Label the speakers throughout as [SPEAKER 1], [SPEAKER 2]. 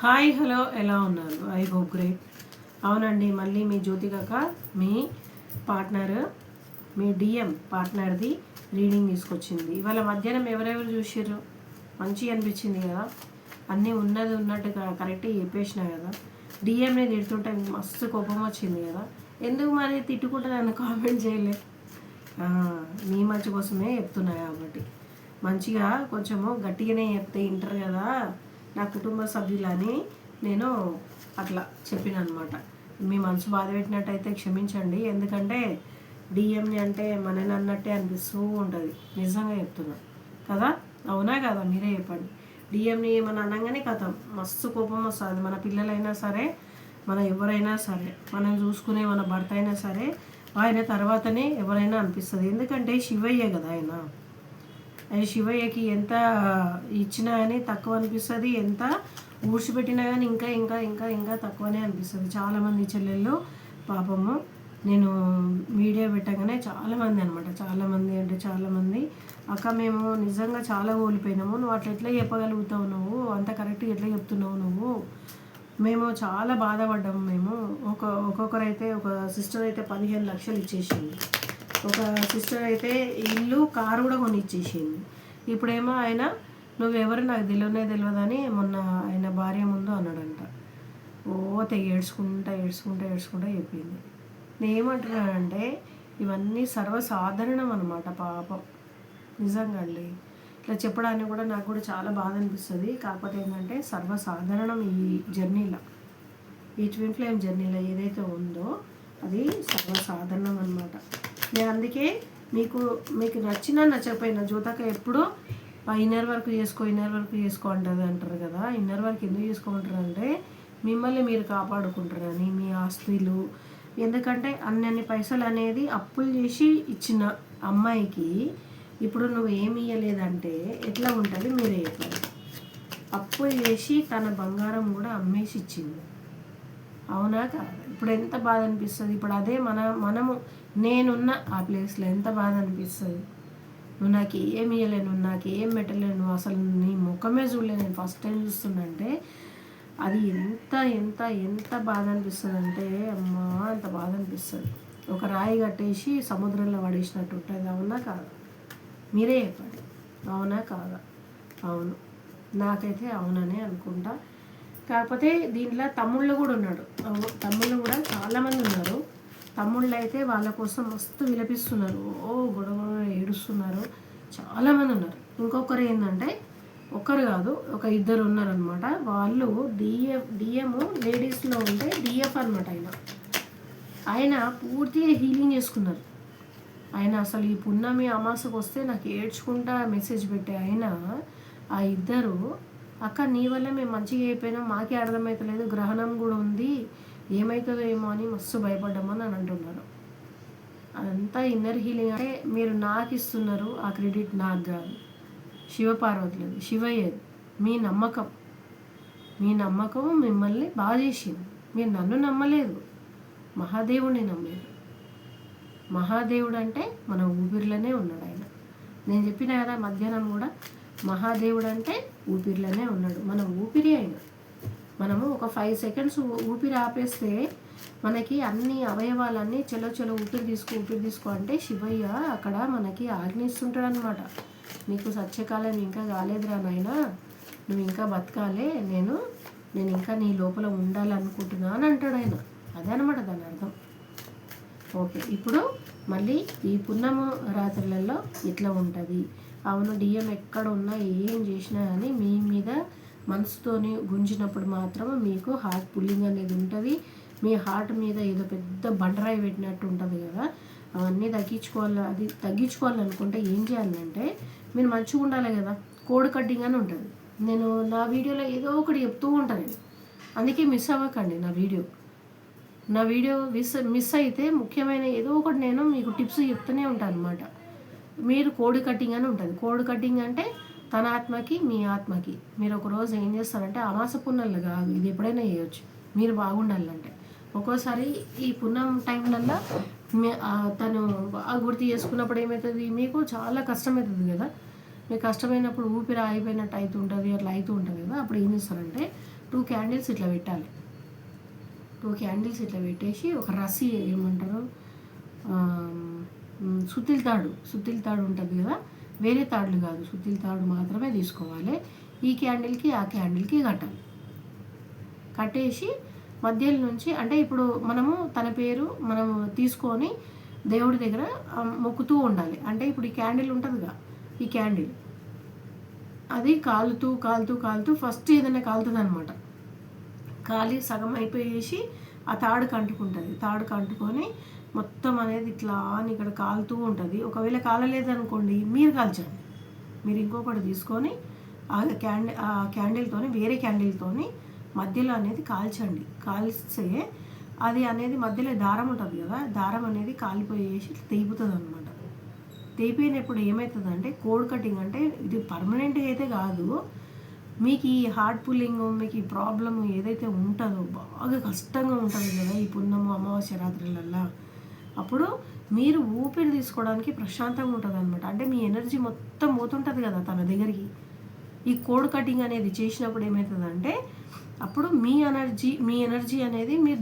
[SPEAKER 1] Hi hello ఎలా ఉన్నారు? I hope great. అవునండి, మళ్ళీ మీ జ్యోతికక్క మీ పార్ట్నర్, మీ డిఎం పార్ట్నర్ది రీడింగ్ తీసుకొచ్చింది. ఇవాళ మధ్యాహ్నం ఎవరెవరు చూసిర్రు? మంచిగా అనిపించింది కదా, అన్నీ ఉన్నది ఉన్నట్టుగా కరెక్ట్గా చెప్పేసిన కదా. డిఎంని తిడుతుంటే మస్తు కోపం వచ్చింది కదా. ఎందుకు మరి తిట్టుకుంటే నన్ను కామెంట్ చేయలే? నీ మంచి కోసమే చెప్తున్నా కాబట్టి మంచిగా కొంచెము గట్టిగానే చెప్తే వింటారు కదా నా కుటుంబ సభ్యులని నేను అట్లా చెప్పిన అనమాట. మీ మనసు బాధ పెట్టినట్టయితే క్షమించండి, ఎందుకంటే డిఎంని అంటే మనని అన్నట్టే అనిపిస్తూ ఉంటుంది. నిజంగా చెప్తున్నా కదా, అవునా కదా, మీరే చెప్పండి. డిఎంని ఏమన్నా అనగానే కథ మస్తు కోపం వస్తుంది. మన పిల్లలైనా సరే, మన ఎవరైనా సరే, మనం చూసుకునే మన భర్త అయినా సరే, ఆయన తర్వాతనే ఎవరైనా అనిపిస్తుంది. ఎందుకంటే శివయ్యే కదా ఆయన. శివయ్యకి ఎంత ఇచ్చినా కానీ తక్కువ అనిపిస్తుంది, ఎంత ఊడ్చిపెట్టినా కానీ ఇంకా ఇంకా ఇంకా ఇంకా తక్కువనే అనిపిస్తుంది. చాలామంది చెల్లెళ్ళు పాపము నేను వీడియో పెట్టగానే చాలామంది అనమాట, చాలామంది అంటే చాలామంది, అక్క మేము నిజంగా చాలా కోల్పోయినాము, నువ్వు అట్లా ఎట్లా చెప్పగలుగుతావు, నువ్వు అంత కరెక్ట్గా ఎట్లా చెప్తున్నావు నువ్వు, మేము చాలా బాధపడ్డాము. మేము ఒక్కొక్కరైతే ఒక సిస్టర్ అయితే 15 లక్షలు ఇచ్చేసింది, ఒక సిస్టర్ అయితే ఇల్లు కారు కూడా కొని ఇచ్చేసింది. ఇప్పుడేమో ఆయన నువ్వెవరు నాకు తెలియదని మొన్న ఆయన భార్య ముందు అన్నాడంట. తెగ ఏడ్చుకుంటా చెప్పింది. నేను ఏమంటున్నానంటే ఇవన్నీ సర్వసాధారణం అనమాట. పాపం నిజంగా అండి, ఇట్లా చెప్పడానికి కూడా నాకు కూడా చాలా బాధ అనిపిస్తుంది. కాకపోతే ఏంటంటే సర్వసాధారణం ఈ జర్నీలో, ఈ ట్విన్ ఫ్లేమ్ జర్నీలో ఏదైతే ఉందో అది సర్వసాధారణం అనమాట. నేను అందుకే మీకు నచ్చినా నచ్చకపోయినా జ్యోతక ఎప్పుడూ ఇన్నర్ వర్క్ చేసుకో అంటారు కదా. ఇన్నర్ వర్క్ ఎందుకు చేసుకోమంటారు అంటే మిమ్మల్ని మీరు కాపాడుకుంటారని, మీ ఆస్తులు. ఎందుకంటే అన్ని పైసలు అనేది అప్పులు చేసి ఇచ్చిన అమ్మాయికి ఇప్పుడు నువ్వు ఏమి ఇవ్వలేదంటే ఎట్లా ఉంటుంది మీరే చెప్పాలి. అప్పులు చేసి తన బంగారం కూడా అమ్మేసి ఇచ్చింది, అవునా కాదు? ఇప్పుడు ఎంత బాధ అనిపిస్తుంది. ఇప్పుడు అదే మనము నేనున్న ఆ ప్లేస్లో ఎంత బాధ అనిపిస్తుంది. నువ్వు నాకు ఏమి ఇవ్వలేను, నువ్వు నాకు ఏం పెట్టలేను, అసలు నీ ముఖమే చూడలేను, నేను ఫస్ట్ టైం చూస్తుందంటే అది ఎంత ఎంత ఎంత బాధ అనిపిస్తుంది అంటే అమ్మా అంత బాధ అనిపిస్తుంది. ఒక రాయి కట్టేసి సముద్రంలో పడేసినట్టు ఉంటుంది, అవునా కాదా? మీరే చెప్పండి, అవునా కాదా? అవును, నాకైతే అవుననే అనుకుంటా. కాకపోతే దీంట్లో తమ్ముళ్ళు కూడా ఉన్నాడు, తమ్ముళ్ళు కూడా చాలామంది ఉన్నారు. తమ్ముళ్ళు అయితే వాళ్ళ కోసం మస్తు విలపిస్తున్నారు, గొడవ ఏడుస్తున్నారు, చాలామంది ఉన్నారు. ఇంకొకరు ఏంటంటే ఒక్కరు కాదు, ఒక ఇద్దరు ఉన్నారనమాట. వాళ్ళు డిఎం లేడీస్లో ఉంటే డిఎఫ్ అనమాట. ఆయన పూర్తిగా హీలింగ్ చేసుకున్నారు. ఆయన అసలు ఈ పున్నమి అమాసకు వస్తే నాకు ఏడ్చుకుంటా మెసేజ్ పెట్టే ఆయన, ఆ ఇద్దరు అక్క నీ వల్ల మేము మంచిగా అయిపోయినాం, మాకే అర్థమవుతలేదు, గ్రహణం కూడా ఉంది, ఏమవుతుందో ఏమో అని మస్తు భయపడ్డామని అని అంటున్నారు. అదంతా ఇన్నర్ హీలింగ్. అంటే మీరు నాకు ఇస్తున్నారు ఆ క్రెడిట్, నాకు కాదు, శివపార్వతులది, శివయ్యది. మీ నమ్మకం మిమ్మల్ని బాగా చేసింది. మీరు నన్ను నమ్మలేదు, మహాదేవుడిని నమ్మలేదు. మహాదేవుడు అంటే మన ఊపిరిలోనే ఉన్నాడు ఆయన. నేను చెప్పిన కదా మధ్యాహ్నం కూడా, మహాదేవుడు అంటే ఊపిరిలోనే ఉన్నాడు, మన ఊపిరి అయిన. మనము ఒక 5 సెకండ్స్ ఊపిరి ఆపేస్తే మనకి అన్ని అవయవాలన్నీ చలో ఊపిరి తీసుకో అంటే శివయ్య అక్కడ మనకి ఆజ్ఞిస్తుంటాడు అనమాట. నీకు సత్యకాలం ఇంకా కాలేదురా నాయనా, నువ్వు ఇంకా బతకాలే, నేను ఇంకా నీ లోపల ఉండాలనుకుంటున్నా అని అంటాడు ఆయన. అదే అనమాట దాని అర్థం. ఓకే, ఇప్పుడు మళ్ళీ ఈ పున్నము రాత్రులలో ఇట్లా ఉంటుంది. అవును, డిఎం ఎక్కడ ఉన్నా ఏం చేసినా కానీ మీ మీద మనసుతోని గుంజినప్పుడు మాత్రం మీకు హార్ట్ పుల్లింగ్ అనేది ఉంటుంది. మీ హార్ట్ మీద ఏదో పెద్ద బండరాయి పెట్టినట్టు ఉంటుంది కదా. అవన్నీ తగ్గించుకోవాలనుకుంటే ఏం చేయాలంటే మీరు మంచిగా ఉండాలి కదా. కోడ్ కట్టింగ్ అని ఉంటుంది. నేను నా వీడియోలో ఏదో ఒకటి చెప్తూ ఉంటాను, అందుకే మిస్ అవ్వకండి నా వీడియో మిస్ అయితే ముఖ్యమైన ఏదో ఒకటి నేను మీకు టిప్స్ చెప్తూనే ఉంటాను అనమాట. మీరు కోడ్ కట్టింగ్ అని ఉంటుంది. కోడ్ కట్టింగ్ అంటే తన ఆత్మకి మీ ఆత్మకి మీరు ఒకరోజు ఏం చేస్తారంటే, అమాస పున్నలు కాదు, ఇది ఎప్పుడైనా చేయొచ్చు మీరు బాగుండాలంటే. ఒక్కోసారి ఈ పున్నం టైంలల్లో తను బాగా గుర్తు చేసుకున్నప్పుడు ఏమవుతుంది, మీకు చాలా కష్టమవుతుంది కదా. మీకు కష్టమైనప్పుడు ఊపిరి ఆగిపోయినట్టు అవుతుంటుంది, అట్లా అవుతూ ఉంటుంది కదా. అప్పుడు ఏం చేస్తారంటే 2 క్యాండిల్స్ ఇట్లా పెట్టాలి. 2 క్యాండిల్స్ ఇట్లా పెట్టేసి ఒక రస్సీ ఏమంటారు సుత్తిల తాడు ఉంటుంది కదా, వేరే తాడులు కాదు, సుత్తిల తాడు మాత్రమే తీసుకోవాలి. ఈ క్యాండిల్కి ఆ క్యాండిల్కి కట్టాలి. కట్టేసి మధ్యలో నుంచి అంటే ఇప్పుడు మనము తన పేరు మనము తీసుకొని దేవుడి దగ్గర మొక్కుతూ ఉండాలి. అంటే ఇప్పుడు ఈ క్యాండిల్ ఉంటుందిగా, ఈ క్యాండిల్ అది కాలుతూ ఫస్ట్ ఏదైనా కాలుతుంది అనమాట. కాలి సగం అయిపోయేసి ఆ తాడుకు అంటుకుంటుంది. తాడుకు అంటుకొని మొత్తం అనేది ఇట్లా అని ఇక్కడ కాలుతూ ఉంటుంది. ఒకవేళ కాలలేదనుకోండి మీరు కాల్చండి. మీరు ఇంకొకటి తీసుకొని ఆ క్యాండిల్తోని వేరే క్యాండిల్తోని మధ్యలో అనేది కాల్చండి. కాల్స్తే అది అనేది మధ్యలో దారం ఉంటుంది కదా, దారం అనేది కాలిపోయేసి తెగిపోతుంది అనమాట. తెగిపోయినప్పుడు ఏమవుతుందంటే కోడ్ కటింగ్ అంటే ఇది పర్మనెంట్గా అయితే కాదు, మీకు ఈ హార్ట్ పుల్లింగ్ మీకు ఈ ప్రాబ్లం ఏదైతే ఉంటుందో బాగా కష్టంగా ఉంటుంది కదా ఈ పున్నము అమావాస్య రాత్రులల్లా, అప్పుడు మీరు ఊపిరి తీసుకోవడానికి ప్రశాంతంగా ఉంటుంది అనమాట. అంటే మీ ఎనర్జీ మొత్తం పోతుంటుంది కదా తన దగ్గరికి. ఈ కోడ్ కటింగ్ అనేది చేసినప్పుడు ఏమవుతుందంటే అప్పుడు మీ ఎనర్జీ అనేది మీరు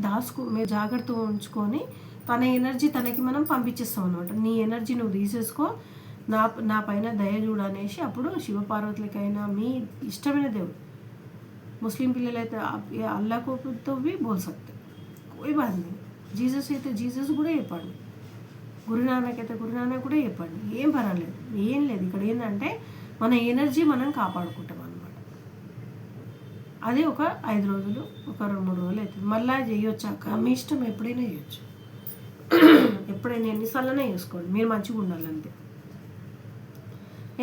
[SPEAKER 1] జాగ్రత్తగా ఉంచుకొని తన ఎనర్జీ తనకి మనం పంపించేస్తాం అనమాట. నీ ఎనర్జీ నువ్వు తీసేసుకో, నా పైన దయ చూడనేసి అప్పుడు శివపార్వతులకైనా మీ ఇష్టమైన దేవుడు, ముస్లిం పిల్లలైతే అల్లా కోపుతో బోల్ సక్తే కోయి బాధ नहीं. జీసస్ అయితే జీసస్ కూడా చెప్పండి, గురునానక్ అయితే గురునానక్ కూడా చెప్పండి, ఏం పర్వాలేదు, ఏం లేదు. ఇక్కడ ఏంటంటే మన ఎనర్జీ మనం కాపాడుకుంటాం అనమాట. అది ఒక 5 రోజులు, ఒక 2-3 రోజులు అవుతుంది. మళ్ళీ చేయొచ్చాక మీ ఇష్టం, ఎప్పుడైనా చేయొచ్చు, ఎప్పుడైనా ఎన్నిసార్లైనా చేసుకోండి, మీరు మంచిగా ఉండాలంతే.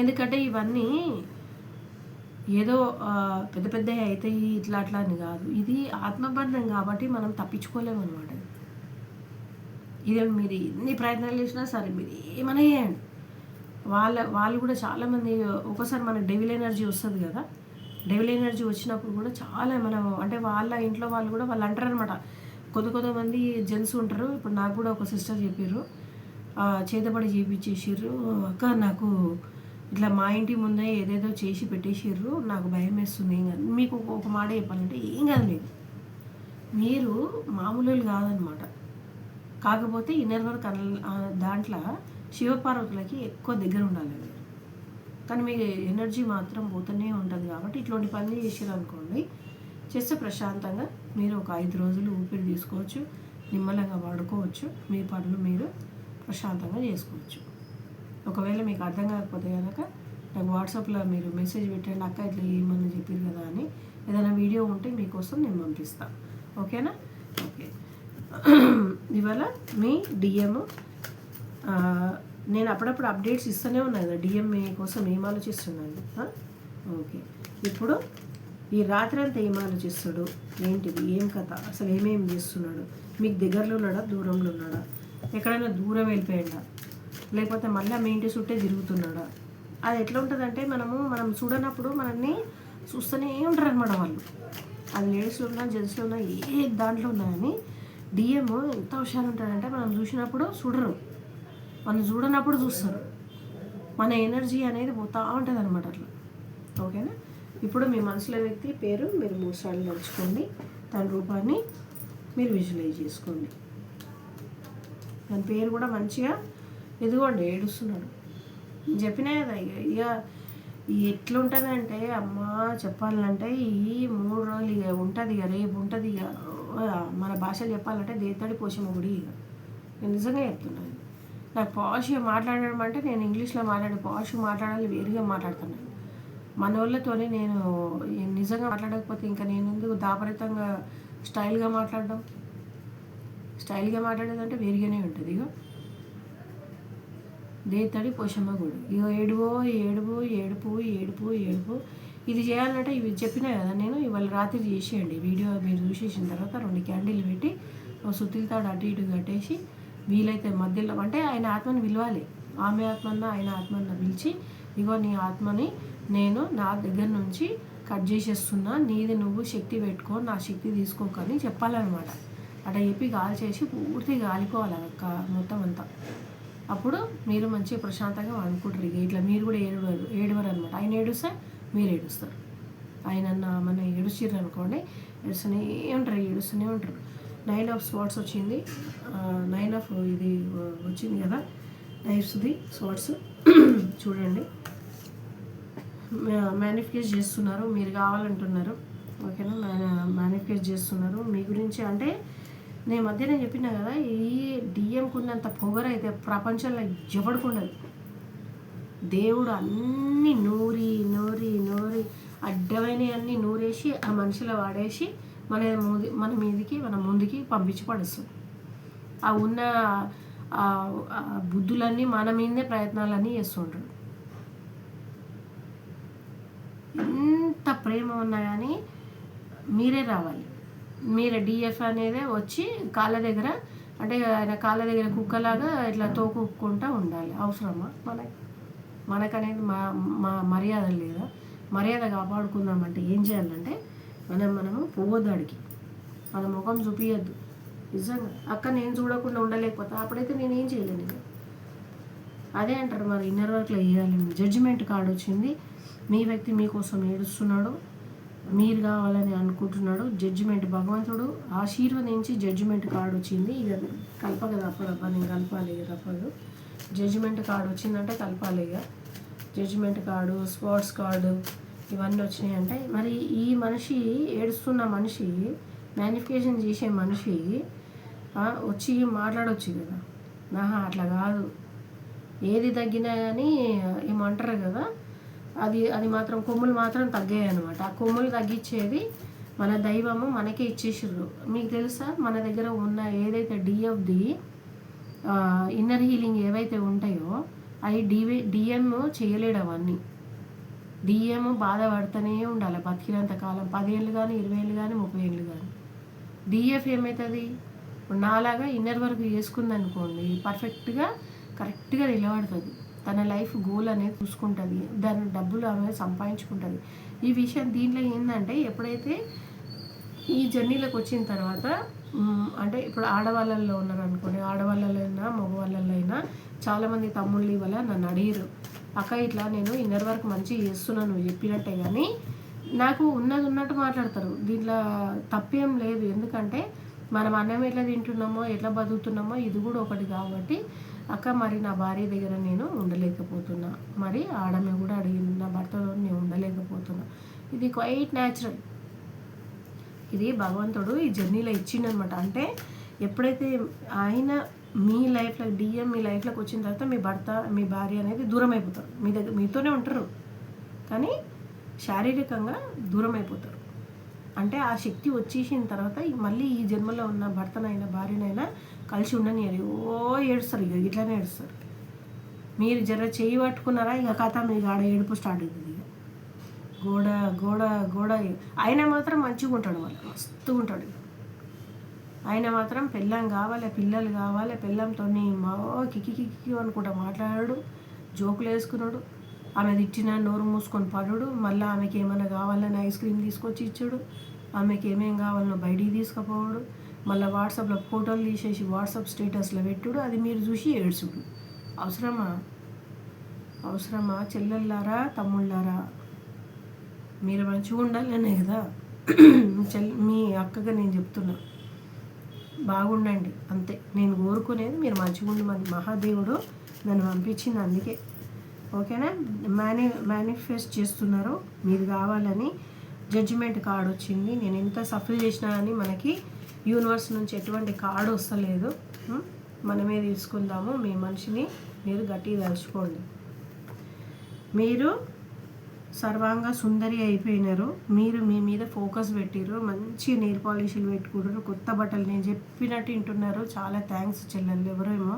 [SPEAKER 1] ఎందుకంటే ఇవన్నీ ఏదో పెద్ద పెద్ద అవుతాయి ఇట్లా అట్లా అని కాదు, ఇది ఆత్మబంధం కాబట్టి మనం తప్పించుకోలేము అనమాట. ఇది మీరు ఎన్ని ప్రయత్నాలు చేసినా సరే మీరు ఏమైనా చేయండి, వాళ్ళు కూడా చాలామంది ఒకసారి మన డెవిల్ ఎనర్జీ వస్తుంది కదా, డెవిల్ ఎనర్జీ వచ్చినప్పుడు కూడా చాలా మనం అంటే వాళ్ళ ఇంట్లో వాళ్ళు కూడా వాళ్ళు అంటారు అనమాట. కొంతమంది జెంట్స్ ఉంటారు. ఇప్పుడు నాకు కూడా ఒక సిస్టర్ చెప్పారు, చేతబడి చేయించేసారు అక్క, నాకు ఇట్లా మా ఇంటి ముందే ఏదేదో చేసి పెట్టేసారు, నాకు భయం వేస్తుంది. ఏం కాదు, మీకు ఒక మాట చెప్పాలంటే ఏం కాదు, మీరు మామూలు కాదనమాట. కాకపోతే ఇన్నర్ వర్క్ దాంట్లో శివపార్వతులకి ఎక్కువ దగ్గర ఉండాలి, కానీ మీ ఎనర్జీ మాత్రం పోతూనే ఉంటుంది. కాబట్టి ఇట్లాంటి పనులు చేసారనుకోండి, చేస్తే ప్రశాంతంగా మీరు ఒక 5 రోజులు ఊపిరి తీసుకోవచ్చు, నిమ్మలంగా వాడుకోవచ్చు, మీ పనులు మీరు ప్రశాంతంగా చేసుకోవచ్చు. ఒకవేళ మీకు అర్థం కాకపోతే కనుక నాకు వాట్సాప్లో మీరు మెసేజ్ పెట్టండి, అక్క ఇట్లా ఏమని చెప్పారు కదా అని. ఏదైనా వీడియో ఉంటే మీకోసం నేను పంపిస్తాను, ఓకేనా? ఓకే, ఇవాళ మీ డిఎం నేను అప్పుడప్పుడు అప్డేట్స్ ఇస్తూనే ఉన్నాను కదా, డిఎం కోసం ఏం ఆలోచిస్తున్నాను. ఓకే, ఇప్పుడు ఈ రాత్రి అంతా ఏం ఆలోచిస్తాడు, ఏంటిది, ఏం కథ, అసలు ఏమేమి చేస్తున్నాడు, మీకు దగ్గరలో ఉన్నాడా, దూరంలో ఉన్నాడా, ఎక్కడైనా దూరం వెళ్ళిపోయాడా, లేకపోతే మళ్ళీ మీ ఇంటి చుట్టే తిరుగుతున్నాడా. అది ఎట్లా ఉంటుందంటే మనం చూడనప్పుడు మనల్ని చూస్తూనే ఉంటారు అనమాట వాళ్ళు. అది లేడీస్లో ఉన్నా జెంట్స్లో ఉన్నా ఏ దాంట్లో ఉన్నా కానీ డిఎం ఎంత హుషారు ఉంటాడంటే మనం చూసినప్పుడు చూడరు, మనం చూడనప్పుడు చూస్తారు. మన ఎనర్జీ అనేది పోతూ ఉంటుంది అనమాట అట్లా, ఓకేనా? ఇప్పుడు మీ మనసులో వ్యక్తి పేరు మీరు 3 సార్లు నడుచుకోండి, తన రూపాన్ని మీరు విజువలైజ్ చేసుకోండి. దాని పేరు కూడా మంచిగా ఎదుగోండి, ఏడుస్తున్నాడు చెప్పినా కదా. ఇక ఎట్లుంటుందంటే అమ్మ చెప్పాలంటే ఈ 3 రోజులు ఇక ఉంటుంది, ఇక రేపు ఉంటుంది, ఇక మన భాషలు చెప్పాలంటే దేతడి పోషమ్మ గుడి. ఇక నేను నిజంగా చెప్తున్నాను, నాకు పాష్గా మాట్లాడడం అంటే నేను ఇంగ్లీష్లో పాష్గా మాట్లాడాలి, వేరుగా మాట్లాడుతున్నాను. మన వాళ్ళతోనే నేను నిజంగా మాట్లాడకపోతే ఇంకా నేను ఎందుకు దాపరితంగా స్టైల్గా మాట్లాడడం. స్టైల్గా మాట్లాడేదంటే వేరుగానే ఉంటుంది. ఇక దేతడి పోషమ్మ గుడి, ఇక ఏడుపు ఇది చేయాలంటే ఇవి చెప్పినా కదా నేను. ఇవాళ రాత్రి చేసేయండి వీడియో, మీరు చూసేసిన తర్వాత 2 క్యాండిల్ పెట్టి సుత్తిల తాడు అటు ఇటు కట్టేసి వీలైతే మధ్యలో అంటే ఆయన ఆత్మని పిలవాలి, ఆమె ఆత్మన్న ఆయన ఆత్మన్న పిలిచి, ఇగో నీ ఆత్మని నేను నా దగ్గర నుంచి కట్ చేసేస్తున్నా, నీది నువ్వు శక్తి పెట్టుకో, నా శక్తి తీసుకోకని చెప్పాలన్నమాట. అట్లా చెప్పి గాలి చేసి పూర్తిగా గాలిపోవాలి మొత్తం అంతా. అప్పుడు మీరు మంచిగా ప్రశాంతంగా అనుకుంటారు. ఇక ఇట్లా మీరు కూడా ఏడవరు అనమాట. ఆయన ఏడుస్తే మీరు ఏడుస్తారు. ఆయన మన ఏడుచిర్రు అనుకోండి, ఏడుస్తూనే ఉంటారు. 9 ఆఫ్ స్వాట్స్ వచ్చింది, 9 ఆఫ్ ఇది వచ్చింది కదా, నైఫ్స్ది స్వాట్స్. చూడండి, మేనిఫెస్ట్ చేస్తున్నారు, మీరు కావాలంటున్నారు. ఓకేనా, మేనిఫెస్ట్ చేస్తున్నారు మీ గురించి. అంటే నేను చెప్పినా కదా, ఈ డిఎంకు ఉన్నంత పొగరు అయితే ప్రపంచంలో ఎవడికి ఉండదు. దేవుడు అన్నీ నూరి అడ్డమైన అన్నీ నూరేసి ఆ మనిషిలో వాడేసి మన మీదికి మన ముందుకి పంపించి పడుస్తుంది. ఆ ఉన్న బుద్ధులన్నీ మన మీదే ప్రయత్నాలన్నీ చేస్తుంటాడు. ఎంత ప్రేమ ఉన్నా కానీ మీరే రావాలి. మీరే డిఎఫ్ అనేది వచ్చి కాళ్ళ దగ్గర, అంటే ఆయన కాళ్ళ దగ్గర కుక్కలాగా ఇట్లా తోకుకుంటూ ఉండాలి. అవసరమా మనకనేది మా మర్యాద లేదా? మర్యాద కాపాడుకుందామంటే ఏం చేయాలంటే మనము పోవద్దాడికి, మన ముఖం చూపించద్దు. నిజంగా అక్క నేను చూడకుండా ఉండలేకపోతే అప్పుడైతే నేనేం చేయలేను. ఇక అదే అంటారు మరి, ఇన్నర్ వర్క్లో వేయాలి. జడ్జిమెంట్ కార్డు వచ్చింది, మీ వ్యక్తి మీకోసం ఏడుస్తున్నాడు, మీరు కావాలని అనుకుంటున్నాడు. జడ్జిమెంట్ భగవంతుడు ఆశీర్వదించి జడ్జిమెంట్ కార్డు వచ్చింది. ఇక కలపక తప్పదబ్బా, నేను కలపాలి, ఇక తప్పదు. జడ్జిమెంట్ కార్డు వచ్చిందంటే కలపాలి. ఇక జడ్జిమెంట్ కార్డు, స్పోర్ట్స్ కార్డు ఇవన్నీ వచ్చినాయి అంటే మరి ఈ మనిషి ఏడుస్తున్న మనిషి, మేనిఫికేషన్ చేసే మనిషి వచ్చి మాట్లాడవచ్చు కదా. అట్లా కాదు, ఏది తగ్గినా కానీ ఏమంటారు కదా, అది మాత్రం కొమ్ములు మాత్రం తగ్గాయి అనమాట. ఆ కొమ్ములు తగ్గించేది మన దైవము మనకే ఇచ్చేసారు. మీకు తెలుసా, మన దగ్గర ఉన్న ఏదైతే డిఎఫ్ది ఇన్నర్ హీలింగ్ ఏవైతే ఉంటాయో అవి డిఎం చేయలేడు. అవన్నీ డిఎం బాధపడుతూనే ఉండాలి బతికినంత కాలం, 10 ఏళ్ళు కానీ 20 ఏళ్ళు కానీ 30 ఏళ్ళు కానీ. డిఎఫ్ ఏమవుతుంది, నాలాగా ఇన్నర్ వర్క్ చేసుకుందనుకోండి, కరెక్ట్గా నిలబడుతుంది. తన లైఫ్ గోల్ అనేది చూసుకుంటుంది, దాని డబ్బులు అనేది సంపాదించుకుంటుంది. ఈ విషయం దీంట్లో ఏంటంటే, ఎప్పుడైతే ఈ జర్నీలోకి వచ్చిన తర్వాత, అంటే ఇప్పుడు ఆడవాళ్ళల్లో ఉన్నారు అనుకోండి, ఆడవాళ్ళైనా మగవాళ్ళల్లో అయినా చాలామంది తమ్ముళ్ళు ఇవాళ నన్ను అడిగారు, అక్క ఇట్లా నేను ఇన్నర్ వర్క్ మంచిగా చేస్తున్నాను నువ్వు చెప్పినట్టే, కానీ నాకు ఉన్నట్టు మాట్లాడతారు. దీంట్లో తప్పేం లేదు, ఎందుకంటే మనం అన్నం ఎట్లా తింటున్నామో ఎట్లా బతుకుతున్నామో ఇది కూడా ఒకటి. కాబట్టి అక్క మరి నా భార్య దగ్గర నేను ఉండలేకపోతున్నా, మరి ఆడమే కూడా అడిగింది నా భర్తతో నేను ఉండలేకపోతున్నా. ఇది క్వైట్ న్యాచురల్, ఇది భగవంతుడు ఈ జర్నీలో ఇచ్చిండనమాట. అంటే ఎప్పుడైతే ఆయన మీ లైఫ్లో డిఎం మీ లైఫ్లోకి వచ్చిన తర్వాత మీ భర్త మీ భార్య అనేది దూరం అయిపోతారు. మీ దగ్గర మీతోనే ఉంటారు కానీ శారీరకంగా దూరం అయిపోతారు. అంటే ఆ శక్తి వచ్చేసిన తర్వాత మళ్ళీ ఈ జన్మలో ఉన్న భర్తనైనా భార్యనైనా కలిసి ఉండనియరు. ఏడుస్తారు, ఇక ఇట్లానే ఏడుస్తారు. మీరు చేయి పట్టుకున్నారా, ఇక కథ మీకు ఆడ ఏడుపు స్టార్ట్ అవుతుంది. ఇక గోడ ఆయన మాత్రం మంచిగా ఉంటాడు, మళ్ళీ మస్తుగా ఉంటాడు. ఆయన మాత్రం పెళ్ళం కావాలి, పిల్లలు కావాలి, పెళ్ళంతో కిక్కి అనుకుంటా మాట్లాడాడు, జోకులు వేసుకున్నాడు. ఆమె తిట్టిన నోరు మూసుకొని పడుడు, మళ్ళీ ఆమెకి ఏమైనా కావాలని ఐస్ క్రీమ్ తీసుకొచ్చి ఇచ్చాడు, ఆమెకి ఏమేమి కావాలనో బయటికి తీసుకుపోవడు, మళ్ళీ వాట్సాప్లో ఫోటోలు తీసేసి వాట్సాప్ స్టేటస్లో పెట్టుడు, అది మీరు చూసి ఏడ్చుడు. అవసరమా చెల్లెళ్ళారా తమ్ముళ్ళారా? మీరు మంచిగా ఉండాలనే కదా మీ అక్కగా నేను చెప్తున్నా, బాగుండండి అంతే నేను కోరుకునేది. మీరు మంచిగా ఉండమని మహాదేవుడు నన్ను పంపించింది, అందుకే. ఓకేనా, మేనిఫెస్ట్ చేస్తున్నారు మీరు కావాలని. జడ్జిమెంట్ కార్డు వచ్చింది. నేను ఎంత సఫర్ చేసినా కానీ మనకి యూనివర్స్ నుంచి ఎటువంటి కార్డు వస్తలేదు. మనమే తీసుకుందాము. మీ మనిషిని మీరు గట్టిగా తలుచుకోండి. మీరు సర్వాంగ సుందరి అయిపోయినారు. మీరు మీ మీద ఫోకస్ పెట్టిర్రు, మంచి నెయిల్ పాలిష్లు పెట్టుకుంటారు, కొత్త బట్టలు నేను చెప్పినట్టు వింటున్నారు. చాలా థ్యాంక్స్ చెల్లెళ్ళు. ఎవరేమో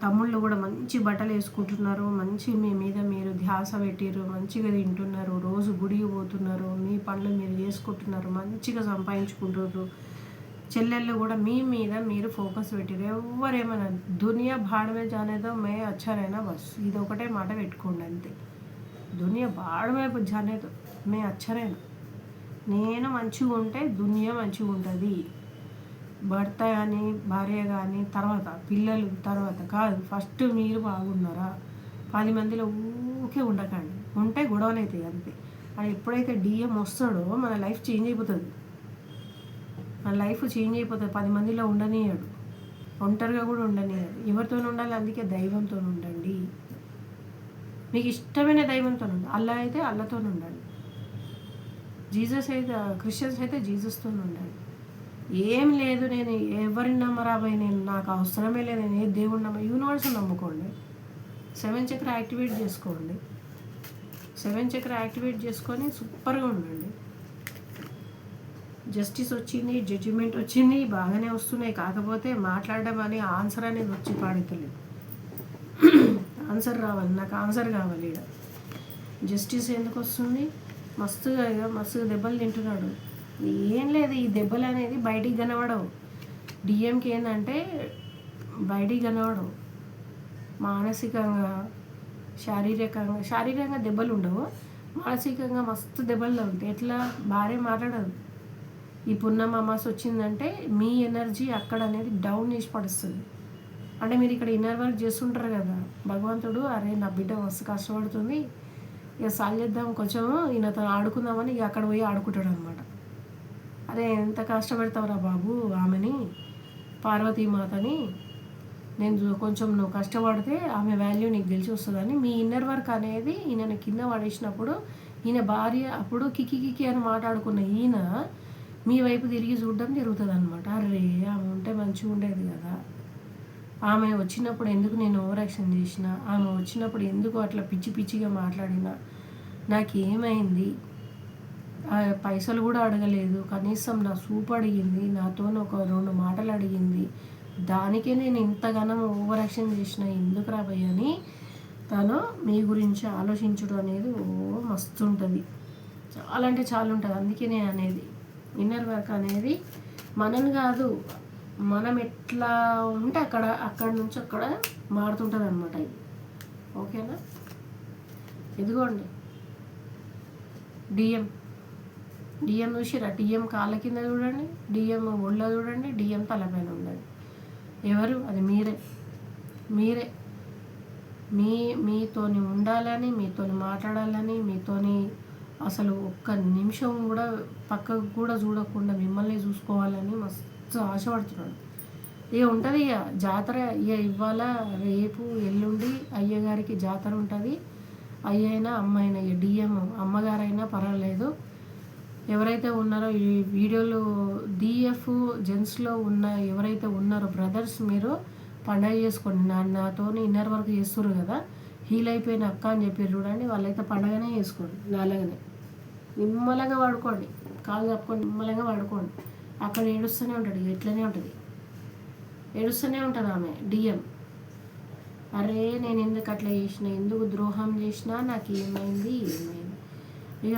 [SPEAKER 1] తమ్ముళ్ళు కూడా మంచి బట్టలు వేసుకుంటున్నారు, మంచి మీ మీద మీరు ధ్యాస పెట్టిర్రు, మంచిగా తింటున్నారు, రోజు గుడికి పోతున్నారు, మీ పనులు మీరు చేసుకుంటున్నారు, మంచిగా సంపాదించుకుంటున్నారు. చెల్లెళ్ళు కూడా మీ మీద మీరు ఫోకస్ పెట్టిరు. ఎవరేమైనా దునియా బాడమే జానేదో మే అచ్చారైనా బస్, ఇది ఒకటే మాట పెట్టుకోండి అంతే. దునియా బాడమే జానేదో మే అచ్చరైనా, నేను మంచిగా ఉంటే దునియా మంచిగా ఉంటుంది. భర్త కానీ భార్య కానీ తర్వాత పిల్లలు తర్వాత కాదు, ఫస్ట్ మీరు బాగున్నారా? 10 మందిలో ఊకే ఉండకండి, ఉంటే గొడవలు అవుతాయి అంతే. అది ఎప్పుడైతే డిఎం వస్తాడో మన లైఫ్ చేంజ్ అయిపోతుంది. మన లైఫ్ చేంజ్ అయిపోతుంది. 10 మందిలో ఉండనియాడు, ఒంటరిగా కూడా ఉండనియాడు. ఎవరితో ఉండాలి? అందుకే దైవంతో ఉండండి. మీకు ఇష్టమైన దైవంతో ఉండాలి. అల్లా అయితే అల్లతో ఉండాలి. జీసస్ అయితే, క్రిస్టియన్స్ అయితే జీసస్తో ఉండాలి. ఏం లేదు నేను ఎవరిని నమ్మరాబాయి, నేను నాకు అవసరమే లేదు, నేను ఏ దేవుడు యూనివర్స్ నమ్ముకోండి. 7 చక్ర యాక్టివేట్ చేసుకోండి. 7 చక్ర యాక్టివేట్ చేసుకొని సూపర్గా ఉండండి. జస్టిస్ వచ్చింది, జడ్జిమెంట్ వచ్చింది, బాగానే వస్తున్నాయి. కాకపోతే మాట్లాడడం అని ఆన్సర్ అనేది వచ్చి పాడుతలేదు. ఆన్సర్ రావాలి, నాకు ఆన్సర్ కావాలి. ఇక్కడ జస్టిస్ ఎందుకు వస్తుంది? మస్తుగా దెబ్బలు తింటున్నాడు. ఏం లేదు, ఈ దెబ్బలు అనేది బయటికి కనబడవు. డిఎంకి ఏంటంటే బయటికి కనబడవు. మానసికంగా, శారీరకంగా దెబ్బలు ఉండవు, మానసికంగా మస్తు దెబ్బలు ఉంటాయి. ఎట్లా? భార్య మాట్లాడదు. ఈ పున్నమ అమాస వచ్చిందంటే మీ ఎనర్జీ అక్కడ అనేది డౌన్ చేసి పడుస్తుంది. అంటే మీరు ఇక్కడ ఇన్నర్ వర్క్ చేస్తుంటారు కదా, భగవంతుడు అరే నా బిడ్డ మస్తు కష్టపడుతుంది, ఇక సాల్వ్ చేద్దాం, కొంచెం ఈయనతో ఆడుకుందామని ఇక అక్కడ పోయి ఆడుకుంటాడు అనమాట. అరే ఎంత కష్టపెడతావురా బాబు ఆమెని, పార్వతీమాతని, నేను కొంచెం నువ్వు కష్టపడితే ఆమె వాల్యూ నీకు తెలిసి వస్తుందని మీ ఇన్నర్ వర్క్ అనేది ఈయన కింద పడేసినప్పుడు, ఈయన భార్య అప్పుడు కికి అని మాట్లాడుకున్న ఈయన మీ వైపు తిరిగి చూడడం జరుగుతుంది అనమాట. అరే ఆమె ఉంటే మంచిగా ఉండేది కదా, ఆమె వచ్చినప్పుడు ఎందుకు నేను ఓవర్ యాక్షన్ చేసిన, ఆమె వచ్చినప్పుడు ఎందుకు అట్లా పిచ్చిగా మాట్లాడినా, నాకేమైంది, పైసలు కూడా అడగలేదు, కనీసం నా సూప్ అడిగింది, నాతో ఒక 2 మాటలు అడిగింది, దానికే నేను ఇంతగానో ఓవర్ యాక్షన్ చేసిన, ఎందుకు రాబోయే అని తను మీ గురించి ఆలోచించడం అనేది మస్తు ఉంటుంది. చాలా అంటే చాలా ఉంటుంది. అందుకే నేను అనేది ఇన్నర్ వర్క్ అనేది మనం కాదు, మనం ఎట్లా ఉంటే అక్కడ నుంచి అక్కడ మారుతుంటుంది అనమాట. ఇది ఓకేనా? ఇదిగోండి డిఎం చూసిరా? డిఎం కాళ్ళ కింద చూడండి, డిఎం ఒళ్ళో చూడండి, డిఎం తలపైన ఉండదు. ఎవరు? అది మీరే. మీతోని ఉండాలని, మీతోని మాట్లాడాలని, మీతోని అసలు ఒక్క నిమిషం కూడా పక్కకు కూడా చూడకుండా మిమ్మల్ని చూసుకోవాలని మస్తు ఆశపడుతున్నాడు. ఇక ఉంటుంది ఇక జాతర. ఇక ఇవాళ రేపు ఎల్లుండి అయ్యగారికి జాతర ఉంటుంది. అయ్యైనా అమ్మైనా, ఇక డిఎం అమ్మగారైనా పర్వాలేదు. ఎవరైతే ఉన్నారో ఈ వీడియోలో డిఎఫ్ జెంట్స్లో ఉన్న ఎవరైతే ఉన్నారో బ్రదర్స్, మీరు పండగ చేసుకోండి. నాతో ఇన్నర్ వర్క్ చేస్తున్నారు కదా, హీల్ అయిపోయిన అక్క అని చెప్పారు చూడండి, వాళ్ళైతే పండగనే చేసుకోండి. నాలుగనే నిమ్మలంగా వాడుకోండి, కాలు కప్పుకొని నిమ్మలంగా వాడుకోండి. అక్కడ ఏడుస్తూనే ఉంటాడు, ఎట్లనే ఉంటుంది, ఏడుస్తూనే ఉంటుంది ఆమె డిఎం. అరే నేను ఎందుకు అట్లా చేసిన, ఎందుకు ద్రోహం చేసినా, నాకు ఏమైంది. ఇక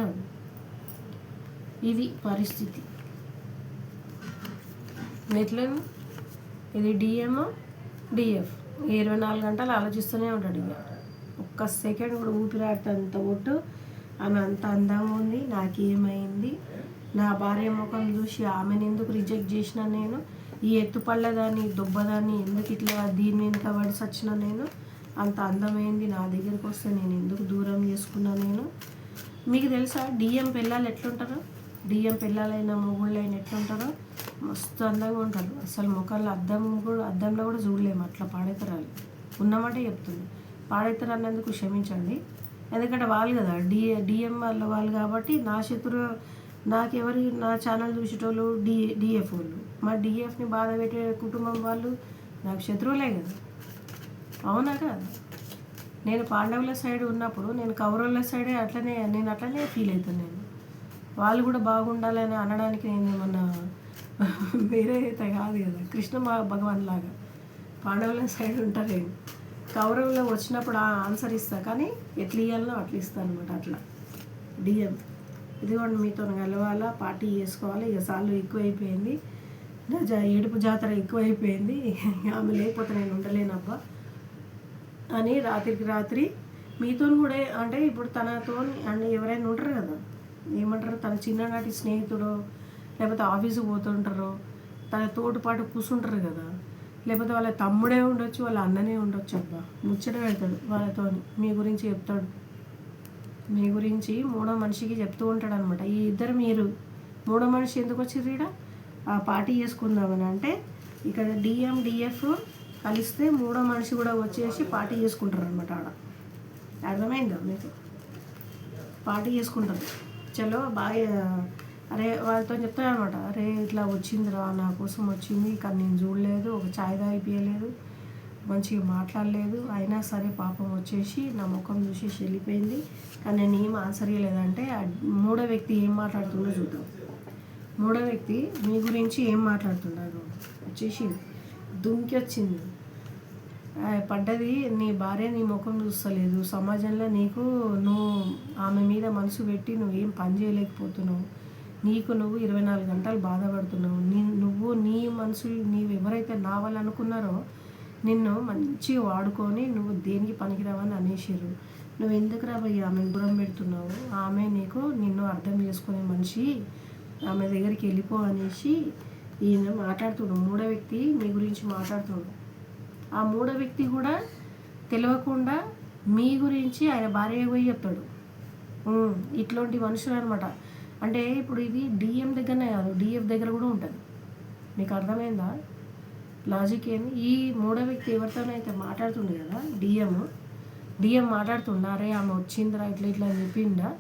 [SPEAKER 1] ఇది పరిస్థితి. ఎట్లా? ఇది డిఎం డిఎఫ్ 24 గంటలు ఆలోచిస్తూనే ఉంటాడు. ఇక ఒక్క సెకండ్ కూడా ఊపిరాటంత ఒట్టు, ఆమె అంత అందంగా ఉంది, నాకేమైంది, నా భార్య ముఖం చూసి ఆమెను ఎందుకు రిజెక్ట్ చేసిన, నేను ఈ ఎత్తుపళ్ళదాన్ని దుబ్బదాన్ని ఎందుకు ఇట్లా దీని వెనుక పడి సచ్చిన, నేను అంత అందమైంది నా దగ్గరికి వస్తే నేను ఎందుకు దూరం చేసుకున్నా. నేను మీకు తెలుసా డిఎం పిల్లలు ఎట్లుంటారో, డిఎం పిల్లలైనా మొగుళ్ళైనా ఎట్లుంటారో మస్తు అందంగా ఉంటారు. అసలు ముఖంలో అద్దంలో కూడా చూడలేము, అట్లా పాడైతరాలు ఉన్నమాటే చెప్తుంది. పాడైతరు అన్నందుకు క్షమించండి, ఎందుకంటే వాళ్ళు కదా డిఎం వాళ్ళు కాబట్టి నా శత్రు. నాకెవరి నా ఛానల్ చూసేటోళ్ళు డిఎఫ్ వాళ్ళు, మా డిఎఫ్ని బాధ పెట్టే కుటుంబం వాళ్ళు నాకు శత్రువులే కదా, అవునా కదా? నేను పాండవుల సైడ్ ఉన్నప్పుడు నేను కౌరవుల సైడే నేను అట్లనే ఫీల్ అవుతాను. నేను వాళ్ళు కూడా బాగుండాలని అనడానికి నేను ఏమన్నా వేరే అయితే కాదు కదా, కృష్ణ భగవాన్ లాగా పాండవుల సైడ్ ఉంటారు. కౌరవులో వచ్చినప్పుడు ఆన్సర్ ఇస్తా, కానీ ఎట్లా ఇవ్వాలనో అట్లా ఇస్తాను అనమాట. అట్లా డిఎం ఇదిగోండి, మీతో కలవాలా, పార్టీ చేసుకోవాలి. ఇక సార్లు ఎక్కువైపోయింది, నా ఏడుపు జాతర ఎక్కువైపోయింది, ఆమె లేకపోతే నేను ఉండలేనబ్బా అని రాత్రికి రాత్రి మీతో కూడా, అంటే ఇప్పుడు తనతో అంటే ఎవరైనా ఉంటారు కదా, ఏమంటారు, తన చిన్ననాటి స్నేహితుడు, లేకపోతే ఆఫీసు పోతుంటారో, తన తోటిపాటు కూర్చుంటారు కదా, లేకపోతే వాళ్ళ తమ్ముడే ఉండొచ్చు, వాళ్ళ అన్ననే ఉండొచ్చు. అబ్బా ముచ్చట పెడతాడు వాళ్ళతో, మీ గురించి చెప్తాడు. మీ గురించి మూడో మనిషికి చెప్తూ ఉంటాడు అనమాట. ఈ ఇద్దరు మీరు మూడో మనిషి ఎందుకు వచ్చిర్రు ఇక్కడ ఆ పార్టీ చేసుకుందామని అంటే ఇక్కడ డిఎం డిఎఫ్ కలిస్తే మూడో మనిషి కూడా వచ్చేసి పార్టీ చేసుకుంటారు అనమాట. ఆడ అర్థమైందా మీకు? పార్టీ చేసుకుంటారు. చలో బాగా అరే వాళ్ళతో చెప్తాను అనమాట, అరే ఇట్లా వచ్చిందిరా నా కోసం వచ్చింది, కానీ నేను చూడలేదు, ఒక ఛాయ్ తాగిపియలేదు, మంచిగా మాట్లాడలేదు, అయినా సరే పాపం వచ్చేసి నా ముఖం చూసి వెళ్ళిపోయింది, కానీ నేను ఏం ఆన్సర్ ఇవ్వలేదంటే మూడో వ్యక్తి ఏం మాట్లాడుతుందో చూద్దాం. మూడో వ్యక్తి మీ గురించి ఏం మాట్లాడుతున్నారు వచ్చేసి దుంకి వచ్చింది, పడ్డది నీ భార్య నీ ముఖం చూస్తలేదు, సమాజంలో నీకు నువ్వు ఆమె మీద మనసు పెట్టి నువ్వేం పని చేయలేకపోతున్నావు, నీకు నువ్వు 24 గంటలు బాధపడుతున్నావు, నువ్వు నీ మనుషులు నీవు ఎవరైతే నావాలనుకున్నారో నిన్ను మంచిగా వాడుకొని నువ్వు దేనికి పనికిరావని అనేసిర్రు, నువ్వు ఎందుకు రాబోయి ఆమె దూరం పెడుతున్నావు, ఆమె నిన్ను అర్థం చేసుకునే మనిషి, ఆమె దగ్గరికి వెళ్ళిపో అనేసి ఈయన మాట్లాడుతున్నాడు. మూడో వ్యక్తి మీ గురించి మాట్లాడుతున్నాడు. ఆ మూడో వ్యక్తి కూడా తెలియకుండా మీ గురించి ఆయన భార్య పోయి చెప్తాడు. ఇట్లాంటి మనుషులు అనమాట. అంటే ఇప్పుడు ఇది డిఎం దగ్గరనే కాదు, డిఎఫ్ దగ్గర కూడా ఉంటుంది. మీకు అర్థమైందా లాజిక్ ఏంది? ఈ మూడో వ్యక్తి ఎవరితోనైతే మాట్లాడుతుండే కదా డిఎం మాట్లాడుతుండా, అరే ఆమె వచ్చిందిరా ఇట్లా ఇట్లా అని చెప్పిందా,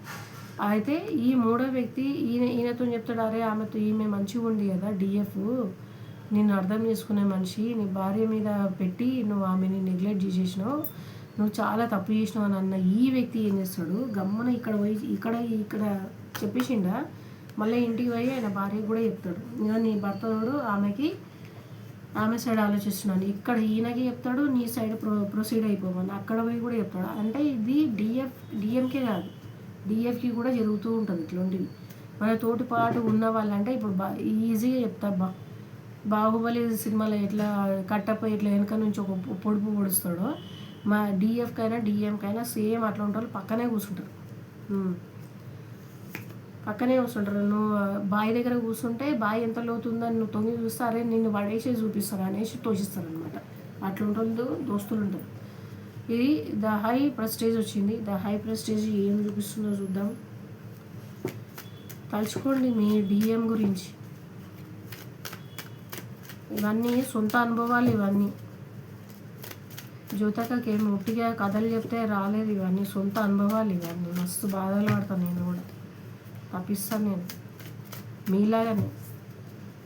[SPEAKER 1] అయితే ఈ మూడో వ్యక్తి ఈయనతో చెప్తాడు, అరే ఆమెతో ఈమె మంచిగా ఉంది కదా డిఎఫ్, నిన్ను అర్థం చేసుకునే మనిషి, నీ భార్య మీద పెట్టి నువ్వు ఆమెని నెగ్లెక్ట్ చేసేసినావు, నువ్వు చాలా తప్పు చేసినావు అని అన్న ఈ వ్యక్తి ఏం చేస్తాడు, గమ్మున ఇక్కడ పోయి ఇక్కడ చెప్పేసిండా, మళ్ళీ ఇంటికి పోయి ఆయన భార్యకు కూడా చెప్తాడు, నీ భర్తడు ఆమె సైడ్ ఆలోచిస్తున్నాను, ఇక్కడ ఈయనకి చెప్తాడు, నీ సైడ్ ప్రొసీడ్ అయిపోమని అక్కడ పోయి కూడా చెప్తాడు. అంటే ఇది డిఎంకే కాదు, డిఎఫ్కి కూడా జరుగుతూ ఉంటుంది ఇట్లాంటివి. మన తోటి పాటు ఉన్న వాళ్ళంటే ఇప్పుడు ఈజీగా చెప్తారు. బాహుబలి సినిమాలో ఎట్లా కట్టప్ప ఇట్లా వెనక నుంచి ఒక పొడుపు పొడుస్తాడో, మా డిఎఫ్కైనా డిఎంకైనా సేమ్ అట్లా ఉంటారు, పక్కనే కూర్చుంటారు. నువ్వు బావి దగ్గర కూర్చుంటే బావి ఎంత లోతుందని నువ్వు తొంగి చూస్తే అరే నిన్ను పడేసే చూపిస్తారు అనేసి తోసిస్తారు అనమాట. అట్లా ఉంటుంది, దోస్తులు ఉంటారు. ఇది ద హై ప్రెస్టేజ్ వచ్చింది. ద హై ప్రెస్టేజ్ ఏం చూపిస్తుందో చూద్దాం. తలుచుకోండి మీ డిఎం గురించి. ఇవన్నీ సొంత అనుభవాలు, ఇవన్నీ జ్యోతకకి ఏమి ఒట్టిగా కథలు చెప్తే రాలేదు, ఇవన్నీ సొంత అనుభవాలు, ఇవన్నీ మస్తు బాధలు పడతాను నేను కూడా, తప్పిస్తాను నేను మీలాగానే.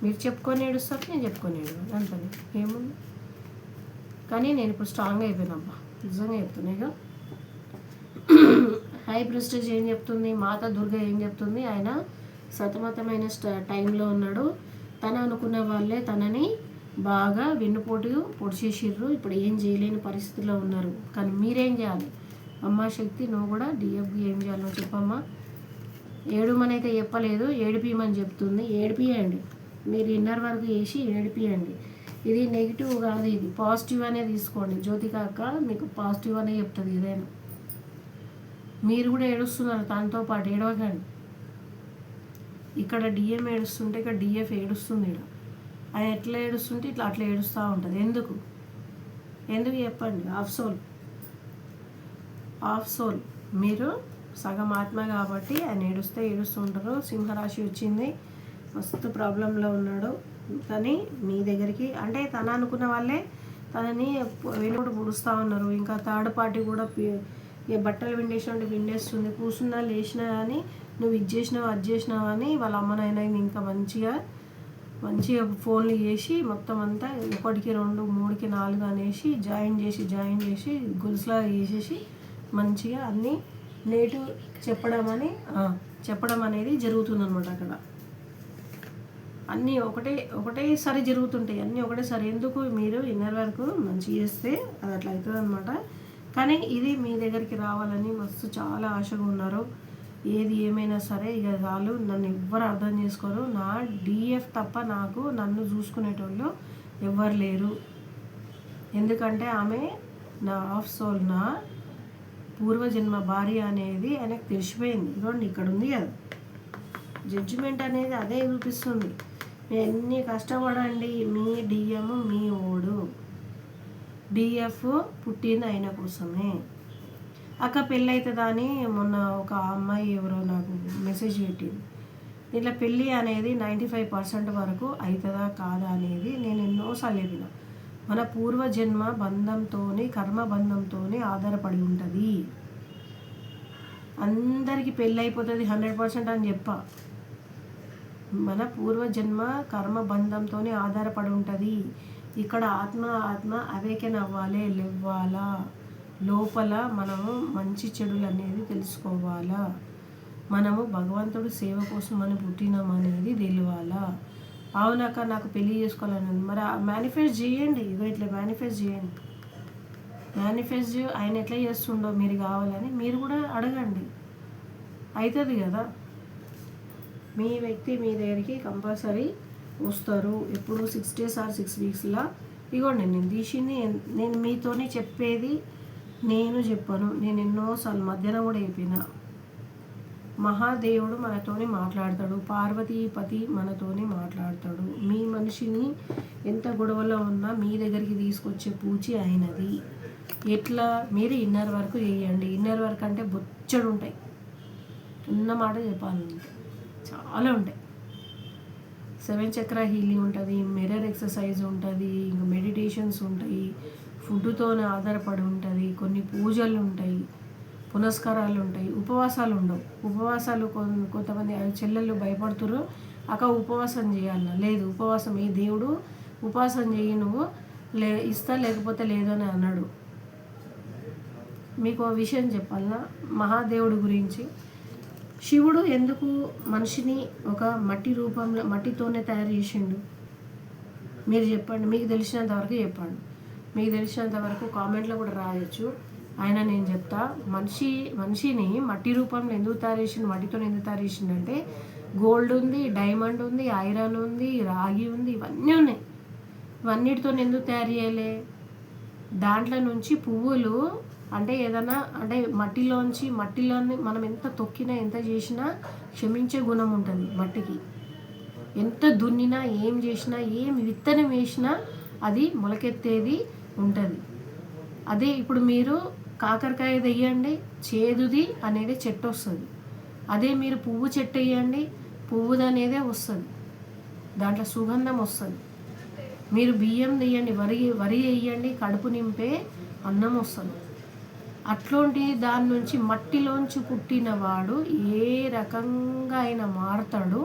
[SPEAKER 1] మీరు చెప్పుకొని ఏడుస్తారు, నేను చెప్పుకొని ఏడు అంతే, ఏముంది. కానీ నేను ఇప్పుడు స్ట్రాంగ్ అయిపోయినబ్బా, నిజంగా చెప్తున్నా. ఇక హై ప్రెస్టేజ్ ఏం చెప్తుంది, మాత దుర్గ ఏం చెప్తుంది, ఆయన సతమతమైన టైంలో ఉన్నాడు, తను అనుకున్న వాళ్ళే తనని బాగా వెన్నుపోటు పొడిచేసిర్రు, ఇప్పుడు ఏం చేయలేని పరిస్థితిలో ఉన్నారు, కానీ మీరేం చేయాలి అమ్మ శక్తి, నువ్వు కూడా డిఎఫ్కి ఏం చేయాలో చెప్పమ్మా. ఏడుమనైతే చెప్పలేదు, ఏడిపియమని చెప్తుంది, ఏడిపియండి మీరు ఇన్నర్ వరకు వేసి ఏడిపియండి. ఇది నెగిటివ్ కాదు, ఇది పాజిటివ్ అనే తీసుకోండి. జ్యోతిక అక్క మీకు పాజిటివ్ అనే చెప్తుంది ఏదైనా. మీరు కూడా ఏడుస్తున్నారు తనతో పాటు, ఏడవకండి. ఇక్కడ డిఎం ఏడుస్తుంటే ఇక్కడ డిఎఫ్ ఏడుస్తుంది. ఇక్కడ అది ఎట్లా ఏడుస్తుంటే ఇట్లా అట్లా ఏడుస్తూ ఉంటుంది. ఎందుకు చెప్పండి. ఆఫ్ సోల్ మీరు సగం ఆత్మ కాబట్టి ఆయన ఏడుస్తుంటారు. సింహరాశి వచ్చింది, మస్తు ప్రాబ్లంలో ఉన్నాడు, కానీ మీ దగ్గరికి అంటే తన అనుకున్న వాళ్ళే తనని వెనుక పుడుస్తూ ఉన్నారు. ఇంకా థర్డ్ పార్టీ కూడా బట్టలు విండేస్తుంది, కూర్చున్నా లేచినా కానీ నువ్వు ఇది చేసినావు అది చేసినావు అని వాళ్ళ అమ్మనైనా ఇంకా మంచిగా ఫోన్లు చేసి మొత్తం అంతా 1కి 2 3కి 4 అనేసి జాయిన్ చేసి గొలుసులా వేసేసి మంచిగా అన్నీ నేటు చెప్పడం అనేది జరుగుతుందన్నమాట. అక్కడ అన్నీ ఒకటేసారి జరుగుతుంటాయి, అన్నీ ఒకటేసారి. ఎందుకు మీరు ఇన్నర్ వరకు మంచి చేస్తే అది అట్లా అవుతుంది అనమాట. కానీ ఇది మీ దగ్గరికి రావాలని మస్తు చాలా ఆశగా ఉన్నారు. ఏది ఏమైనా సరే ఇక చాలు, నన్ను ఎవ్వరు అర్థం చేసుకోరు, నా డిఎఫ్ తప్ప నన్ను చూసుకునేటోళ్ళు ఎవ్వరు లేరు. ఎందుకంటే ఆమె నా ఆఫ్ సోల్, నా పూర్వజన్మ భార్య అనేది ఆయనకు తెలిసిపోయింది. ఇదిగోండి ఇక్కడ ఉంది కదా, జడ్జిమెంట్ అనేది అదే చూపిస్తుంది. ఎన్ని కష్టపడండి, మీ డిఎం మీ ఓడు, డిఎఫ్ పుట్టింది ఆయన కోసమే. అక్క పెళ్ళి అవుతుందా అని మొన్న ఒక అమ్మాయి ఎవరో నాకు మెసేజ్ పెట్టింది. దీంట్లో పెళ్ళి అనేది 95% వరకు అవుతుందా కాదా అనేది నేను ఎన్నోసార్లు చెప్పిన. మన పూర్వజన్మ బంధంతో కర్మ బంధంతో ఆధారపడి ఉంటుంది. అందరికీ పెళ్ళి అయిపోతుంది 100% అని చెప్పా. మన పూర్వజన్మ కర్మ బంధంతో ఆధారపడి ఉంటుంది. ఇక్కడ ఆత్మ అవేకెన్ అవ్వాలి, లేవ్వాలా, లోపల మనము మంచి చెడులు అనేది తెలుసుకోవాలా, మనము భగవంతుడు సేవ కోసం మనం పుట్టినామనేది తెలియాలా. అవునాక నాకు పెళ్ళి చేసుకోవాలని మరి మేనిఫెస్ట్ చేయండి. ఇగో ఇట్లా మేనిఫెస్ట్ చేయండి. మేనిఫెస్ట్ ఆయన ఎట్లా చేస్తుండో మీరు కావాలని మీరు కూడా అడగండి, అవుతుంది కదా. మీ వ్యక్తి మీ దగ్గరికి కంపల్సరీ వస్తారు. ఎప్పుడు 6 days ఆర్ 6 weeksలా. ఇగోండి నేను తీసింది, నేను మీతోనే చెప్పేది నేను చెప్పను. నేను ఎన్నోసార్లు మధ్యాహ్నం కూడా చెప్పిన. మహాదేవుడు మనతోని మాట్లాడతాడు, పార్వతీపతి మనతోని మాట్లాడతాడు. మీ మనిషిని ఎంత గొడవలో ఉన్నా మీ దగ్గరికి తీసుకొచ్చే పూచి అయినది. ఎట్లా మీరు ఇన్నర్ వర్క్ చేయండి. ఇన్నర్ వర్క్ అంటే బొచ్చడు ఉంటాయి, ఉన్నమాట చెప్పాలంటే చాలా ఉంటాయి. 7 చక్ర హీలింగ్ ఉంటుంది, మిర్రర్ ఎక్సర్సైజ్ ఉంటుంది, ఇంకా మెడిటేషన్స్ ఉంటాయి, ఫుడ్తోనే ఆధారపడి ఉంటుంది, కొన్ని పూజలు ఉంటాయి, పునస్కారాలు ఉంటాయి, ఉపవాసాలు ఉండవు. ఉపవాసాలు కొంతమంది చెల్లెళ్ళు భయపడుతున్నారు, అక్క ఉపవాసం చేయాలన్నా. లేదు, ఉపవాసం ఈ దేవుడు ఉపవాసం చేయి, నువ్వు ఇస్తా లేకపోతే లేదు అని అన్నాడు. మీకు విషయం చెప్పాలన్నా మహాదేవుడి గురించి. శివుడు ఎందుకు మనిషిని ఒక మట్టి రూపంలో మట్టితోనే తయారు చేసిండు? మీరు చెప్పండి, మీకు తెలిసినంత వరకు చెప్పండి. మీకు తెలిసినంత వరకు కామెంట్లో కూడా రాయొచ్చు. ఆయన నేను చెప్తా, మనిషిని మట్టి రూపంలో ఎందుకు తయారు చేసిండు, మట్టితో ఎందుకు తయారు చేసిండంటే గోల్డ్ ఉంది, డైమండ్ ఉంది, ఐరన్ ఉంది, రాగి ఉంది, ఇవన్నీ ఉన్నాయి. ఇవన్నిటితో ఎందుకు తయారు చేయలే? దాంట్లో నుంచి పువ్వులు అంటే ఏదైనా అంటే మట్టిలోని మనం ఎంత తొక్కినా ఎంత చేసినా క్షమించే గుణం ఉంటుంది మట్టికి. ఎంత దున్నినా ఏం చేసినా ఏం విత్తనం వేసినా అది మొలకెత్తేది ఉంటుంది. అదే ఇప్పుడు మీరు కాకరకాయ వేయండి, చేదుది అనేది చెట్టు వస్తుంది. అదే మీరు పువ్వు చెట్టు వేయండి, పువ్వుది అనేదే వస్తుంది, దాంట్లో సుగంధం వస్తుంది. మీరు బియ్యం తీయండి, వరి వేయండి, కడుపు నింపే అన్నం వస్తుంది. అట్లాంటి దాని నుంచి మట్టిలోంచి పుట్టినవాడు ఏ రకంగా అయినా మారుతాడు.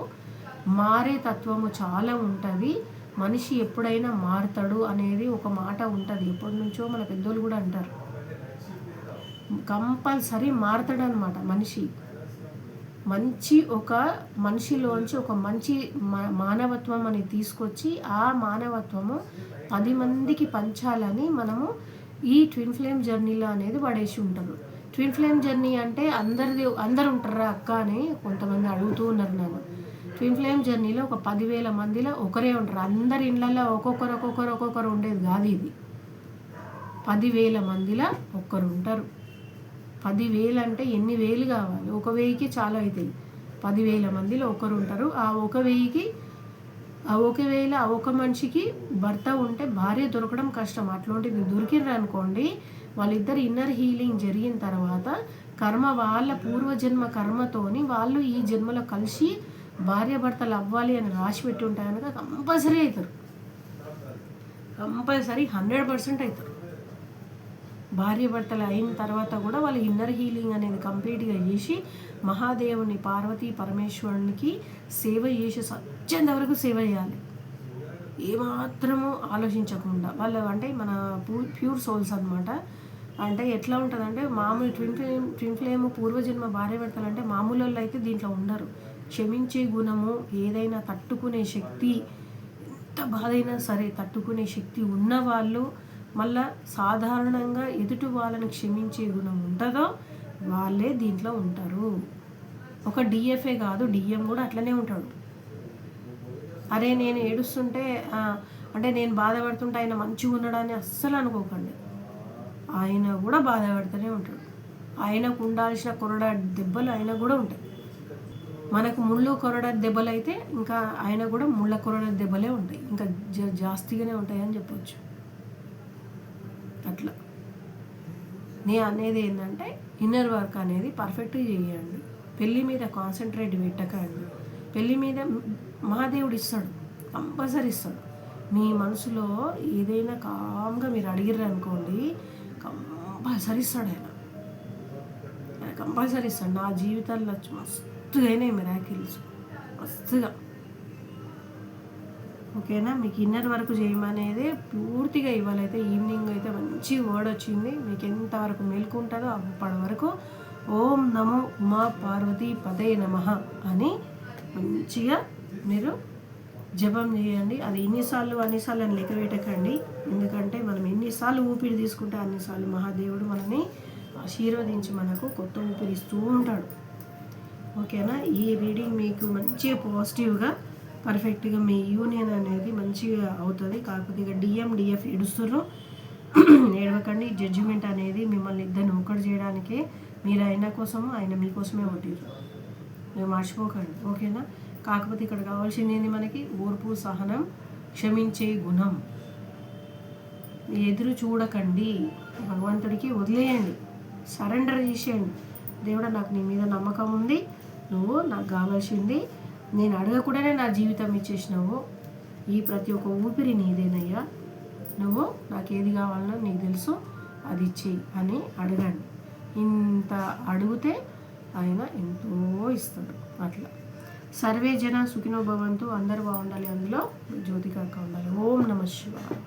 [SPEAKER 1] మారే తత్వము చాలా ఉంటుంది. మనిషి ఎప్పుడైనా మారుతాడు అనేది ఒక మాట ఉంటుంది, ఎప్పటి నుంచో మన పెద్దోళ్ళు కూడా అంటారు. కంపల్సరీ మారుతాడు అనమాట మనిషి. ఒక మనిషిలోంచి ఒక మంచి మానవత్వం అని తీసుకొచ్చి ఆ మానవత్వము 10 మందికి పంచాలని మనము ఈ ట్విన్ ఫ్లేమ్ జర్నీలో అనేది పడేసి ఉంటారు. ట్విన్ ఫ్లేమ్ జర్నీ అంటే అందరు ఉంటారా అక్క అని కొంతమంది అడుగుతూ ఉన్నారు నన్ను. ట్విన్ ఫ్లేమ్ జర్నీలో ఒక 10,000 మందిలో ఒకరే ఉంటారు. అందరి ఇళ్ళల్లో ఒక్కొక్కరు ఉండేది కాదు ఇది. 10,000 మందిలో ఒక్కరు ఉంటారు. 10,000 అంటే ఎన్ని వేలు కావాలి? 1,000కి చాలా అవుతాయి. 10,000 మందిలో ఒకరు ఉంటారు. ఆ 1,000కి ఒక మనిషికి భర్త ఉంటే భార్య దొరకడం కష్టం. అట్లాంటిది దొరికిర్రు అనుకోండి, వాళ్ళిద్దరు ఇన్నర్ హీలింగ్ జరిగిన తర్వాత వాళ్ళ పూర్వజన్మ కర్మతోని వాళ్ళు ఈ జన్మలో కలిసి భార్య భర్తలు అవ్వాలి అని రాసి పెట్టి ఉంటాయి కనుక కంపల్సరీ అవుతారు. కంపల్సరీ 100% అవుతారు. భార్య భర్తలు అయిన తర్వాత కూడా వాళ్ళు ఇన్నర్ హీలింగ్ అనేది కంప్లీట్గా చేసి మహాదేవుని పార్వతీ పరమేశ్వరునికి సేవ చేసి సత్యంత వరకు సేవ చేయాలి, ఏమాత్రము ఆలోచించకుండా. వాళ్ళు అంటే మన ప్యూర్ సోల్స్ అనమాట. అంటే ఎట్లా ఉంటుందంటే మామూలు ట్విన్ ఫ్లేమ్ పూర్వజన్మ భార్య భర్తలు అంటే మామూలు వాళ్ళు అయితే దీంట్లో ఉండరు. క్షమించే గుణము, ఏదైనా తట్టుకునే శక్తి, ఎంత బాధ అయినా సరే తట్టుకునే శక్తి ఉన్నవాళ్ళు, మళ్ళా సాధారణంగా ఎదుటి వాళ్ళని క్షమించే గుణం ఉంటుందో వాళ్ళే దీంట్లో ఉంటారు. ఒక డిఎఫ్ఏ కాదు, డిఎం కూడా అట్లనే ఉంటాడు. అరే నేను ఏడుస్తుంటే అంటే నేను బాధపడుతుంటే ఆయన మంచిగా ఉన్నాడని అస్సలు అనుకోకండి. ఆయన కూడా బాధపడుతూనే ఉంటాడు. ఆయనకు ఉండాల్సిన కొరడా దెబ్బలు ఆయన కూడా ఉంటాయి. మనకు ముళ్ళు కొరడా దెబ్బలు అయితే ఇంకా ఆయన కూడా ముళ్ళ కొరడా దెబ్బలే ఉంటాయి, ఇంకా జాస్తిగానే ఉంటాయని చెప్పొచ్చు. అట్లా నేను అనేది ఏంటంటే ఇన్నర్ వర్క్ అనేది పర్ఫెక్ట్గా చేయండి. పెళ్ళి మీద కాన్సన్ట్రేట్ పెట్టకండి. పెళ్ళి మీద మహాదేవుడు ఇస్తాడు, కంపల్సరీ ఇస్తాడు. మీ మనసులో ఏదైనా కామ్గా మీరు అడిగిర్రు అనుకోండి, కంపల్సరీ ఇస్తాడు ఆయన కంపల్సరీ ఇస్తాడు. నా జీవితాల్లో మస్తుగా అయినాయి మిరాకిల్స్, మస్తుగా. ఓకేనా? మీకు ఇన్నర్ వర్క్ చేయమనేది పూర్తిగా ఇవ్వాలైతే ఈవినింగ్ అయితే మంచి వర్డ్ వచ్చింది. మీకు ఎంతవరకు మేల్కుంటుందో అప్పటి వరకు ఓం నమో ఉమా పార్వతీ పదే నమః అని మంచిగా మీరు జపం చేయండి. అది అన్నిసార్లు అని లెక్క పెట్టకండి. ఎందుకంటే మనం ఎన్నిసార్లు ఊపిరి తీసుకుంటే అన్నిసార్లు మహాదేవుడు మనని ఆశీర్వదించి మనకు కొత్త ఊపిరి ఇస్తూ ఉంటాడు. ఓకేనా? ఈ రీడింగ్ మీకు మంచిగా పాజిటివ్గా పర్ఫెక్ట్గా మీ యూనియన్ అనేది మంచిగా అవుతుంది. కాకపోతే ఇక డిఎఫ్ ఏడుస్తున్నారు, ఏడవకండి. జడ్జిమెంట్ అనేది మిమ్మల్ని ఇద్దరిని ఒక్కటి చేయడానికే. మీరు ఆయన కోసము, ఆయన మీకోసమే ఉంటారు, మీరు మర్చిపోకండి. ఓకేనా? కాకపోతే ఇక్కడ కావాల్సింది ఏంది మనకి? ఓర్పు, సహనం, క్షమించే గుణం. ఎదురు చూడకండి, భగవంతుడికి వదిలేయండి, సరెండర్ చేసేయండి. దేవుడా, నాకు నీ మీద నమ్మకం ఉంది, నువ్వు నాకు కావాల్సింది నేను అడగకుండానే నా జీవితం ఇచ్చేసినావు, ఈ ప్రతి ఒక్క ఊపిరి నీదేనయ్యా, నువ్వు నాకు ఏది కావాలనో నీకు తెలుసు, అది ఇచ్చేయి అని అడగండి. ఇంత అడిగితే ఆయన ఎంతో ఇస్తాడు. అట్లా సర్వే జన సుఖినో భవంతు, అందరూ బాగుండాలి, అందులో జ్యోతిక అక్క ఉండాలి. ఓం నమః శివాయ.